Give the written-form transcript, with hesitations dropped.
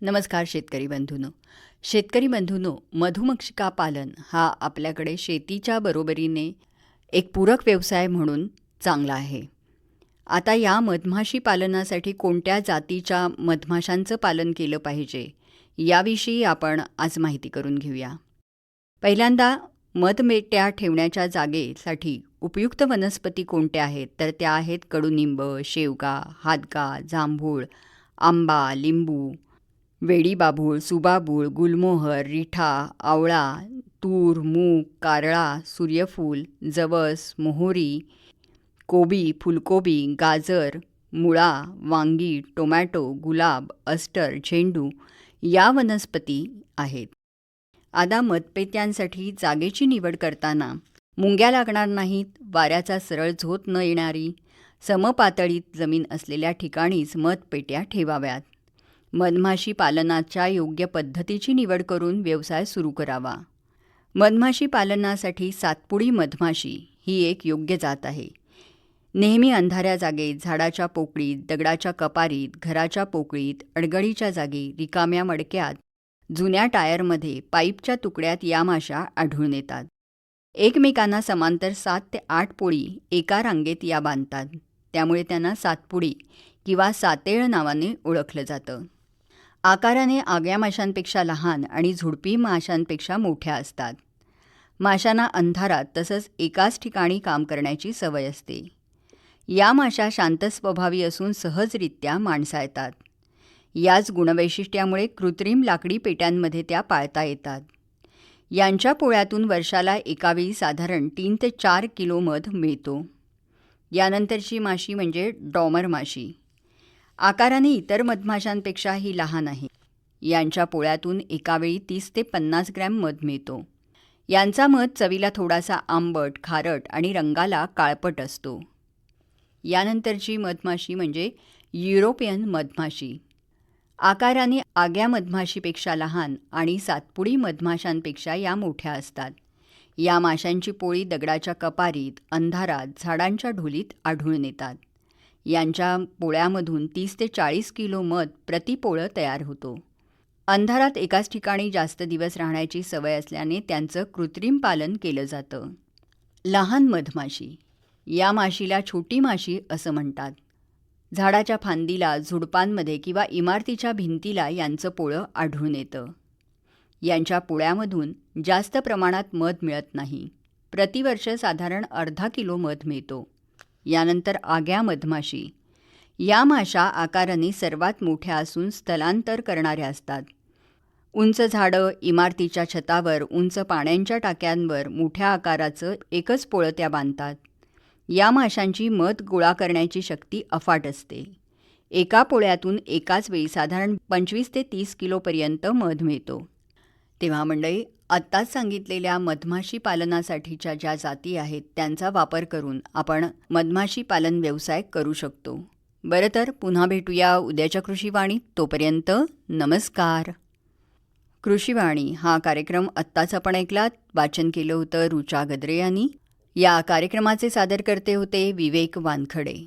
नमस्कार शेतकरी बंधूंनो. शेतकरी बंधूंनो, मधुमक्षिका पालन हा आपल्याकडे शेतीच्या बरोबरीने एक पूरक व्यवसाय म्हणून चांगला आहे. आता या मधमाशी पालनासाठी कोणत्या जातीच्या मधमाशांचं पालन केलं पाहिजे याविषयी आपण आज माहिती करून घेऊया. पहिल्यांदा मधमेट्या ठेवण्याच्या जागेसाठी उपयुक्त वनस्पती कोणत्या आहेत तर त्या आहेत कडुनिंब, शेवगा, हादगा, जांभूळ, आंबा, लिंबू, वेडीबाभूळ, सुबाबूळ, गुलमोहर, रिठा, आवळा, तूर, मूग, कारळा, सूर्यफूल, जवस, मोहरी, कोबी, फुलकोबी, गाजर, मुळा, वांगी, टोमॅटो, गुलाब, अस्टर, झेंडू या वनस्पती आहेत. आता मधपेट्यांसाठी जागेची निवड करताना मुंग्या लागणार नाहीत, वाऱ्याचा सरळ झोत न येणारी समपातळीत जमीन असलेल्या ठिकाणीच मधपेट्या ठेवाव्यात. मधमाशी पालनाच्या योग्य पद्धतीची निवड करून व्यवसाय सुरू करावा. मधमाशी पालनासाठी सातपुडी मधमाशी ही एक योग्य जात आहे. नेहमी अंधाऱ्या जागेत, झाडाच्या पोकळीत, दगडाच्या कपारीत, घराच्या पोकळीत, अडगळीच्या जागी, रिकाम्या मडक्यात, जुन्या टायरमध्ये, पाईपच्या तुकड्यात या माशा आढळून येतात. एकमेकांना समांतर 7 ते 8 पोळी एका रांगेत या बांधतात. त्यामुळे त्यांना सातपुडी किंवा सातेळ नावाने ओळखलं जातं. आकाराने आग्या माशांपेक्षा लहान आणि झुडपी माशांपेक्षा मोठ्या असतात. माशांना अंधारात तसंच एकाच ठिकाणी काम करण्याची सवय असते. या माशा शांत स्वभावी असून सहजरित्या माणसाळतात. याच गुणवैशिष्ट्यामुळे कृत्रिम लाकडी पेट्यांमध्ये त्या पाळता येतात. यांच्या पोळ्यातून वर्षाला एकावेळी साधारण 3 ते 4 किलो मध मिळतो. यानंतरची माशी म्हणजे डॉमर माशी. आकाराने इतर मधमाशांपेक्षा ही लहान आहे. यांच्या पोळ्यातून एकावेळी 30 ते 50 ग्रॅम मध मिळतो. यांचा मध चवीला थोडासा आंबट, खारट आणि रंगाला काळपट असतो. यानंतरची मधमाशी म्हणजे युरोपियन मधमाशी. आकाराने आग्या मधमाशीपेक्षा लहान आणि सातपुडी मधमाशांपेक्षा या मोठ्या असतात. या माशांची पोळी दगडाच्या कपारीत, अंधारात, झाडांच्या ढोलीत आढळून येतात. यांच्या पोळ्यामधून 30 ते 40 किलो मध प्रतिपोळं तयार होतो. अंधारात एकाच ठिकाणी जास्त दिवस राहण्याची सवय असल्याने त्यांचं कृत्रिम पालन केलं जातं. लहान मधमाशी. या माशीला छोटी माशी असं म्हणतात. झाडाच्या फांदीला, झुडपांमध्ये किंवा इमारतीच्या भिंतीला यांचं पोळं आढळून येतं. यांच्या पोळ्यामधून जास्त प्रमाणात मध मिळत नाही. प्रतिवर्ष साधारण अर्धा किलो मध मिळतो. यानंतर आग्या मधमाशी. या माशा आकाराने सर्वात मोठ्या असून स्थलांतर करणाऱ्या असतात. उंच झाडं, इमारतीच्या छतावर, उंच पाण्याच्या टाक्यांवर मोठ्या आकाराचं एकच पोळं त्या बांधतात. या माशांची मध गोळा करण्याची शक्ती अफाट असते. एका पोळ्यातून एकाच वेळी साधारण 25 ते 30 किलोपर्यंत मध मिळतो. तेव्हा मंडळी, आत्ताच सांगितलेल्या मधमाशी पालनासाठीच्या ज्या जाती आहेत त्यांचा वापर करून आपण मधमाशी पालन व्यवसाय करू शकतो. बरं तर पुन्हा भेटूया उद्याच्या कृषीवाणीत. तोपर्यंत नमस्कार. कृषीवाणी हा कार्यक्रम आत्ताच आपण ऐकलात. वाचन केलं होतं रुचा गद्रे यांनी. या कार्यक्रमाचे सादरकर्ते होते विवेक वानखडे.